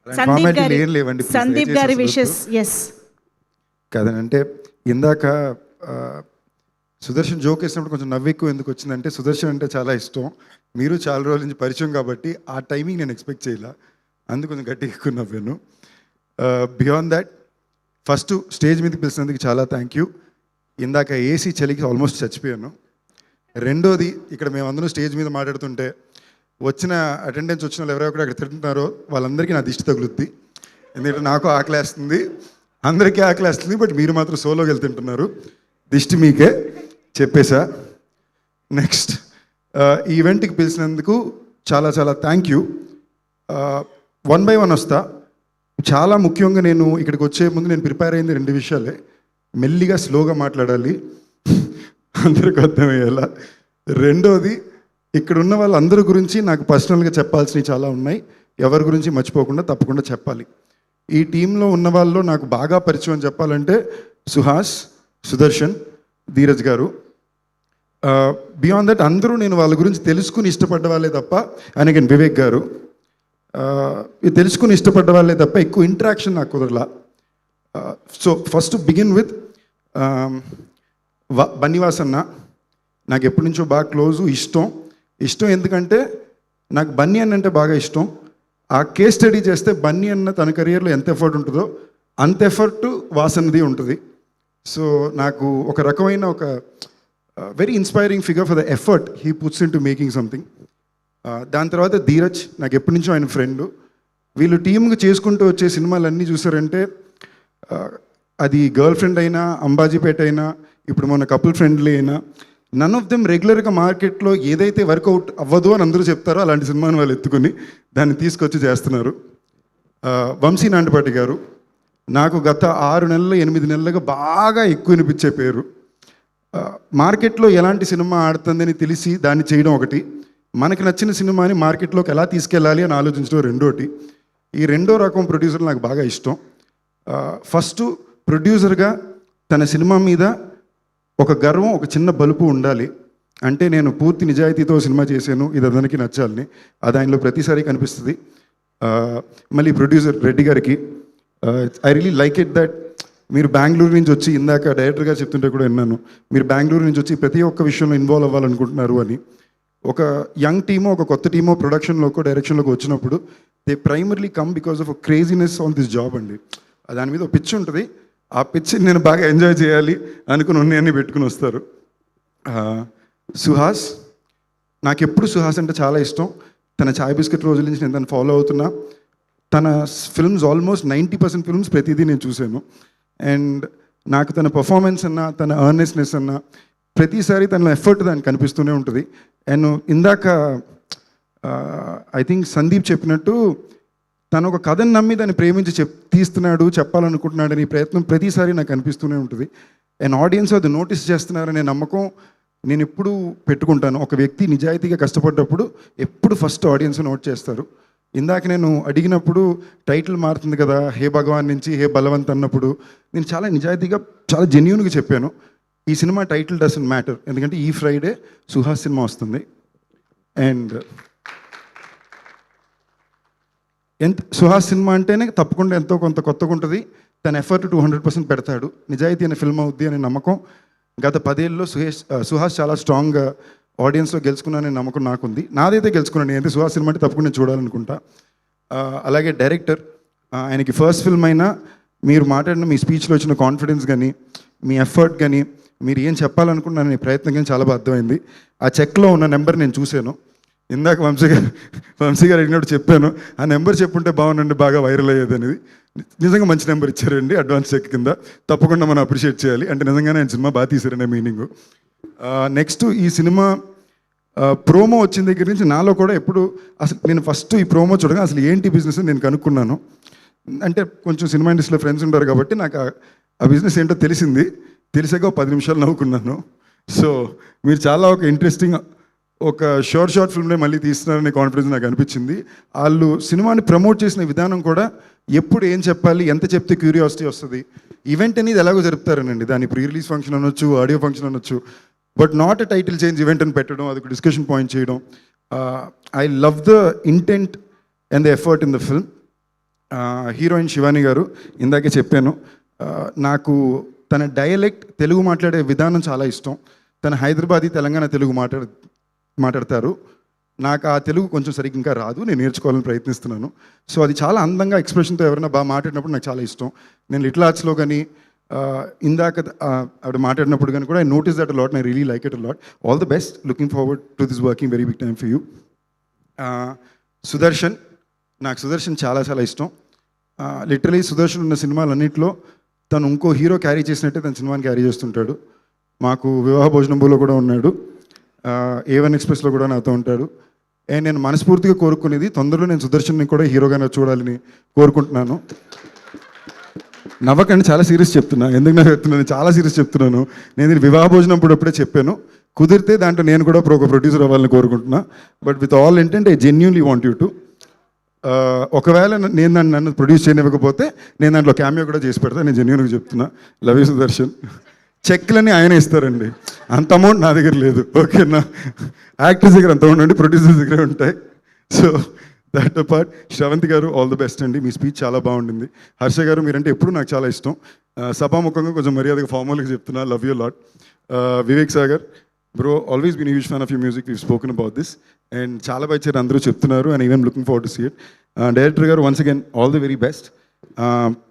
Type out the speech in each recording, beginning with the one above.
సందీప్ గారి wishes. Yes కదనంటే ఇందాక Sudarshan joke వేసినప్పుడు కొంచెం నవ్వు ఎక్కువ ఎందుకు వచ్చిందంటే సుదర్శన్ అంటే చాలా ఇష్టం, మీరు చాలా రోజుల నుంచి పరిచయం కాబట్టి ఆ టైమింగ్ నేను ఎక్స్పెక్ట్ చేయాల, అందుకు కొంచెం గట్టిగా ఎక్కువ నవ్వాను. బియాండ్ దాట్ ఫస్ట్ స్టేజ్ మీదకి పిలిచినందుకు చాలా థ్యాంక్ యూ. ఇందాక ఏసీ చలికి ఆల్మోస్ట్ చచ్చిపోయాను. రెండోది ఇక్కడ మేమందరం స్టేజ్ మీద మాట్లాడుతుంటే వచ్చిన అటెండెన్స్ వచ్చిన వాళ్ళు ఎవరో అక్కడ తింటున్నారో వాళ్ళందరికీ నా దిష్టి తగులుద్ది. ఎందుకంటే నాకు ఆకలేస్తుంది, అందరికీ ఆకలేస్తుంది, బట్ మీరు మాత్రం సోలోకి వెళ్తుంటున్నారు, దిష్టి మీకే చెప్పేశా. నెక్స్ట్ ఈ ఈవెంట్కి పిలిచినందుకు చాలా చాలా థ్యాంక్ యూ. 1 by 1 వస్తా. చాలా ముఖ్యంగా నేను ఇక్కడికి వచ్చే ముందు నేను ప్రిపేర్ అయింది 2 విషయాలే. మెల్లిగా స్లోగా మాట్లాడాలి, అందరికి అర్థమయ్యేలా. రెండోది ఇక్కడ ఉన్న వాళ్ళందరి గురించి నాకు పర్సనల్గా చెప్పాల్సినవి చాలా ఉన్నాయి, ఎవరి గురించి మర్చిపోకుండా తప్పకుండా చెప్పాలి. ఈ టీంలో ఉన్న వాళ్ళలో నాకు బాగా పరిచయం చెప్పాలంటే సుహాస్, సుదర్శన్, ధీరజ్ గారు. బియాండ్ దట్ అందరూ నేను వాళ్ళ గురించి తెలుసుకుని ఇష్టపడ్డ వాళ్ళే తప్ప, అలాగే వివేక్ గారు తెలుసుకుని ఇష్టపడ్డ వాళ్ళే తప్ప ఎక్కువ ఇంటరాక్షన్ నాకు కుదరలా. So first begin with Bunny Vas అన్న. నాకు ఎప్పటి నుంచో బాగా క్లోజు, ఇష్టం ఎందుకంటే నాకు బన్నీ అన్న అంటే బాగా ఇష్టం. ఆ కేస్ స్టడీ చేస్తే బన్నీ అన్న తన కెరియర్లో ఎంత ఎఫర్ట్ ఉంటుందో అంత ఎఫర్ట్ వాసనది ఉంటుంది. సో నాకు ఒక రకమైన ఒక very inspiring figure for the effort he puts in to making something. దాని తర్వాత ధీరజ్ నాకు ఎప్పటి నుంచో ఆయన ఫ్రెండ్. వీళ్ళు టీమ్గా చేసుకుంటూ వచ్చే సినిమాలన్నీ చూసారంటే అది గర్ల్ ఫ్రెండ్ అయినా, అంబాజీపేట అయినా, ఇప్పుడు మన కపుల్ ఫ్రెండ్లీ అయినా, నన్ ఆఫ్ దెమ్ రెగ్యులర్గా మార్కెట్లో ఏదైతే వర్కౌట్ అవ్వదు అని అందరూ చెప్తారో అలాంటి సినిమాని వాళ్ళు ఎత్తుకుని దాన్ని తీసుకొచ్చి చేస్తున్నారు. వంశీ నాంటిపాటి గారు నాకు గత 6 నెలలు 8 నెలలుగా బాగా ఎక్కువ వినిపించే పేరు. మార్కెట్లో ఎలాంటి సినిమా ఆడుతుందని తెలిసి దాన్ని చేయడం ఒకటి, మనకి నచ్చిన సినిమాని మార్కెట్లోకి ఎలా తీసుకెళ్ళాలి అని ఆలోచించడం రెండోటి. ఈ రెండో రకం ప్రొడ్యూసర్ నాకు బాగా ఇష్టం. ఫస్ట్ ప్రొడ్యూసర్గా తన సినిమా మీద ఒక గర్వం, ఒక చిన్న బలుపు ఉండాలి. అంటే నేను పూర్తి నిజాయితీతో సినిమా చేశాను, ఇది అందరికీ నచ్చాలని, అది ఆయనలో ప్రతిసారి కనిపిస్తుంది. మళ్ళీ ప్రొడ్యూసర్ రెడ్డి గారికి I really like it that మీరు బెంగళూరు నుంచి వచ్చి, ఇందాక డైరెక్టర్ గారు చెప్తుంటే కూడా విన్నాను, మీరు బెంగళూరు నుంచి వచ్చి ప్రతి ఒక్క విషయంలో ఇన్వాల్వ్ అవ్వాలనుకుంటున్నారు అని. ఒక యంగ్ టీమో, ఒక కొత్త టీమో ప్రొడక్షన్లోకో డైరెక్షన్లోకి వచ్చినప్పుడు they primarily come because of craziness on this job అండి. దాని మీద ఒక పిచ్ ఉంటుంది, ఆ పిచ్చిని నేను బాగా ఎంజాయ్ చేయాలి అనుకుని ఉన్నాయన్నీ పెట్టుకుని వస్తారు. సుహాస్ నాకు ఎప్పుడు సుహాస్ అంటే చాలా ఇష్టం. తన చాయ్ బిస్కెట్ రోజుల నుంచి నేను తను ఫాలో అవుతున్నా. తన ఫిల్మ్స్ ఆల్మోస్ట్ 90% ఫిల్మ్స్ ప్రతిదీ నేను చూశాను. అండ్ నాకు తన పర్ఫార్మెన్స్ అన్నా, తన అర్నెస్నెస్ అన్నా, ప్రతిసారి తన ఎఫర్ట్ దానికి కనిపిస్తూనే ఉంటుంది. అండ్ ఇందాక ఐ థింక్ సందీప్ చెప్పినట్టు తను ఒక కథను నమ్మి దాన్ని ప్రేమించి తీస్తున్నాడు, చెప్పాలనుకుంటున్నాడని ప్రయత్నం ప్రతిసారి నాకు అనిపిస్తూనే ఉంటుంది. అండ్ ఆడియన్స్ అది నోటీస్ చేస్తున్నారనే నమ్మకం నేను ఎప్పుడు పెట్టుకుంటాను. ఒక వ్యక్తి నిజాయితీగా కష్టపడ్డప్పుడు ఎప్పుడు ఫస్ట్ ఆడియన్స్ నోట్ చేస్తారు. ఇందాక నేను అడిగినప్పుడు టైటిల్ మారుతుంది కదా, హే భగవాన్ నుంచి హే బలవంత్ అన్నప్పుడు నేను చాలా నిజాయితీగా, చాలా జెన్యూన్గా చెప్పాను, ఈ సినిమా టైటిల్ డజంట్ మ్యాటర్, ఎందుకంటే ఈ ఫ్రైడే సుహాస్ సినిమా వస్తుంది. అండ్ సుహాస్ సినిమా అంటేనే తప్పకుండా ఎంతో కొంత కొత్తగా ఉంటుంది. తన ఎఫర్ట్ 200% పెడతాడు, నిజాయితీ అనే ఫిల్మ్ అవుద్ది అనే నమ్మకం. గత 10 ఏళ్ళలో సుహాస్ చాలా స్ట్రాంగ్గా ఆడియన్స్లో గెలుచుకున్నాననే నమ్మకం నాకుంది. నాదైతే గెలుచుకున్నాను, నేనైతే సుహాస్ సినిమా అంటే తప్పకుండా చూడాలనుకుంటా. అలాగే డైరెక్టర్, ఆయనకి ఫస్ట్ ఫిల్మ్ అయినా మీరు మాట్లాడిన మీ స్పీచ్లో వచ్చిన కాన్ఫిడెన్స్ కానీ, మీ ఎఫర్ట్ కానీ, మీరు ఏం చెప్పాలనుకున్నాను అనే ప్రయత్నం కానీ చాలా బాగా అర్థమైంది. ఆ చెక్లో ఉన్న నెంబర్ నేను చూశాను. ఇందాక వంశీ గారు అడిగినప్పుడు చెప్పాను, ఆ నెంబర్ చెప్పుంటే బాగుండండి, బాగా వైరల్ అయ్యేది అనేది. నిజంగా మంచి నెంబర్ ఇచ్చారండి అడ్వాన్స్ చెక్ కింద, తప్పకుండా మనం అప్రిషియేట్ చేయాలి. అంటే నిజంగానే ఆయన సినిమా బాగా తీశారనే మీనింగ్. నెక్స్ట్ ఈ సినిమా ప్రోమో వచ్చిన దగ్గర నుంచి నాలో కూడా ఎప్పుడు అసలు నేను ఫస్ట్ ఈ ప్రోమో చూడగా అసలు ఏంటి బిజినెస్ నేను కనుక్కున్నాను. అంటే కొంచెం సినిమా ఇండస్ట్రీలో ఫ్రెండ్స్ ఉంటారు కాబట్టి నాకు ఆ బిజినెస్ ఏంటో తెలిసాక 10 నిమిషాలు నవ్వుకున్నాను. సో మీరు చాలా ఒక ఇంట్రెస్టింగ్, ఒక షార్ట్ ఫిల్మ్నే మళ్ళీ తీస్తున్నారనే కాన్ఫిడెన్స్ నాకు అనిపించింది. వాళ్ళు సినిమాని ప్రమోట్ చేసిన విధానం కూడా ఎప్పుడు ఏం చెప్పాలి, ఎంత చెప్తే క్యూరియాసిటీ వస్తుంది. ఈవెంట్ అనేది ఎలాగో జరుపుతారనండి, దాని ప్రీ రిలీజ్ ఫంక్షన్ అనొచ్చు, ఆడియో ఫంక్షన్ అనొచ్చు, but not a title change event అని పెట్టడం, అదొక డిస్కషన్ పాయింట్ చేయడం. I love the intent and the effort in the film. Heroine Shivani గారు, ఇందాకే చెప్పాను, నాకు తన డయలెక్ట్ తెలుగు మాట్లాడే విధానం చాలా ఇష్టం. తన హైదరాబాదీ తెలంగాణ తెలుగు మాట్లాడతారు. నాకు ఆ తెలుగు కొంచెం సరిగ్గా ఇంకా రాదు, నేను నేర్చుకోవాలని ప్రయత్నిస్తున్నాను. సో అది చాలా అందంగా ఎక్స్ప్రెషన్తో ఎవరైనా బాగా మాట్లాడినప్పుడు నాకు చాలా ఇష్టం. నేను లిటిల్ ఆర్ట్స్లో కానీ ఇందాక ఆవిడ మాట్లాడినప్పుడు కానీ కూడా I notice that lot, I really like it lot. All the best, looking forward to this working very big time for you. Sudarshan, నాకు సుదర్శన్ చాలా చాలా ఇష్టం. లిటరలీ సుదర్శన్ ఉన్న సినిమాలన్నింటిలో తను ఇంకో హీరో క్యారీ చేసినట్టే తన సినిమాని క్యారీ చేస్తుంటాడు. మాకు వివాహ భోజనంలో కూడా ఉన్నాడు, A1 ఎక్స్ప్రెస్లో కూడా నాతో ఉంటాడు. అండ్ నేను మనస్ఫూర్తిగా కోరుకునేది తొందరలో నేను సుదర్శన్ని కూడా హీరోగానే చూడాలని కోరుకుంటున్నాను. నవ్వకండి, చాలా సీరియస్ చెప్తున్నా. ఎందుకు నాకు చెప్తున్నాను, చాలా సీరియస్ చెప్తున్నాను. నేను ఇది వివాహ భోజనం అప్పుడే చెప్పాను, కుదిరితే దాంట్లో నేను కూడా ఒక ప్రొడ్యూసర్ అవ్వాలని కోరుకుంటున్నా. But with all intent I genuinely want you to. ఒకవేళ నేను నన్ను ప్రొడ్యూస్ చేయనివ్వకపోతే నేను దాంట్లో క్యామియో కూడా చేసి పెడతాను, నేను జెన్యూన్గా చెప్తున్నా. Love you Sudarshan. చెక్లన్నీ ఆయన ఇస్తారండి, అంత అమౌంట్ నా దగ్గర లేదు. ఓకేనా, యాక్టర్స్ దగ్గర అంత అమౌంట్ అండి, ప్రొడ్యూసర్స్ దగ్గర ఉంటాయి. So that part. శ్రవంతి గారు, ఆల్ ది బెస్ట్ అండి, మీ స్పీచ్ చాలా బాగుండింది. హర్ష గారు, మీరంటే ఎప్పుడు నాకు చాలా ఇష్టం. సభాముఖంగా కొంచెం మర్యాదగా ఫార్మల్గా చెప్తున్నా, love you lot. Vivek Sagar bro, always been huge fan of you music, we spoken about this and చాలా బాగా ఇచ్చారు, అందరూ చెప్తున్నారు. అండ్ even looking forward to see it. Director గారు, once again all the very best.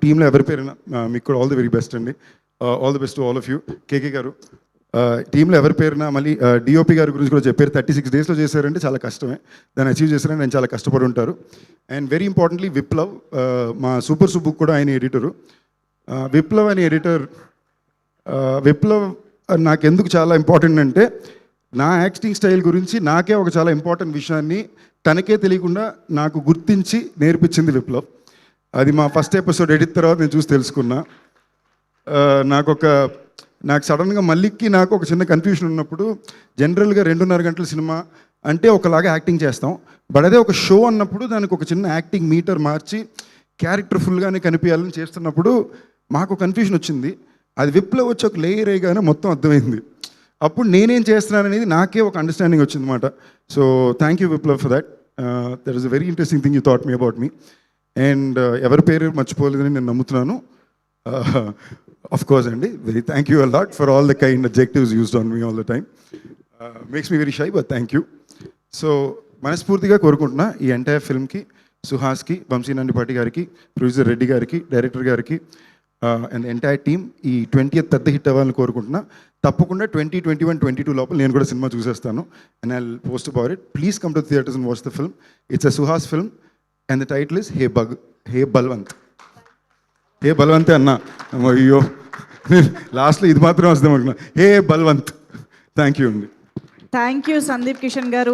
టీంలో ఎవరి పేరైనా మీకు కూడా ఆల్ ది వెరీ బెస్ట్ అండి. All the best to all of you. KK గారు, టీంలో ఎవరి పేరునా మళ్ళీ డిఓపి గారి గురించి కూడా చెప్పారు. 36 daysలో చేశారంటే చాలా కష్టమే, దాన్ని అచీవ్ చేశారని నేను చాలా కష్టపడి ఉంటారు. అండ్ వెరీ ఇంపార్టెంట్లీ విప్లవ్, మా సూపర్ సుబ్బుక్ కూడా ఆయన ఎడిటరు. విప్లవ్ అనే ఎడిటర్, విప్లవ్ నాకెందుకు చాలా ఇంపార్టెంట్ అంటే, నా యాక్టింగ్ స్టైల్ గురించి నాకే ఒక చాలా ఇంపార్టెంట్ విషయాన్ని తనకే తెలియకుండా నాకు గుర్తించి నేర్పించింది విప్లవ్. అది మా ఫస్ట్ ఎపిసోడ్ ఎడిట్ తర్వాత నేను చూసి తెలుసుకున్నా. నాకు సడన్గా మల్లికి నాకు ఒక చిన్న కన్ఫ్యూషన్ ఉన్నప్పుడు, జనరల్గా 2.5 గంటల సినిమా అంటే ఒకలాగా యాక్టింగ్ చేస్తాం, బట్ అదే ఒక షో అన్నప్పుడు దానికి ఒక చిన్న యాక్టింగ్ మీటర్ మార్చి క్యారెక్టర్ ఫుల్గానే కనిపించాలని చేస్తున్నప్పుడు మాకు కన్ఫ్యూషన్ వచ్చింది. అది విప్లవ్ వచ్చి ఒక లేయర్ అయ్యగానే మొత్తం అర్థమైంది. అప్పుడు నేనేం చేస్తున్నాను అనేది నాకే ఒక అండర్స్టాండింగ్ వచ్చింది అనమాట. So thank you Viplav for that. That is a very interesting thing you thought me about me. And ఎవరి పేరు మర్చిపోలేదని నేను నమ్ముతున్నాను. Of course అండి, very thank you a lot for all the kind adjectives used on me all the time. Makes me very shy, but thank you. So మనస్ఫూర్తిగా కోరుకుంటున్నా ఈ entire ఫిల్మ్కి, సుహాస్కి, వంశీనందిపాటి గారికి, producer Reddy గారికి, డైరెక్టర్ గారికి అండ్ ఎంటైర్ టీమ్ ఈ 20th పెద్ద hit అవ్వాలని కోరుకుంటున్నా. తప్పకుండా 2021, 22 లోపల నేను కూడా సినిమా చూసేస్తాను. And I will post about it. Please come to theatres and watch the film. It's a Suhas film and the title is hey Balwant. Hey బల్వంతే అన్నా, అయ్యో లాస్ట్లో ఇది మాత్రం వస్తాం అనుకున్నా. హే బల్వంత్. థ్యాంక్ యూ అండి. థ్యాంక్ యూ సందీప్ కిషన్ గారు.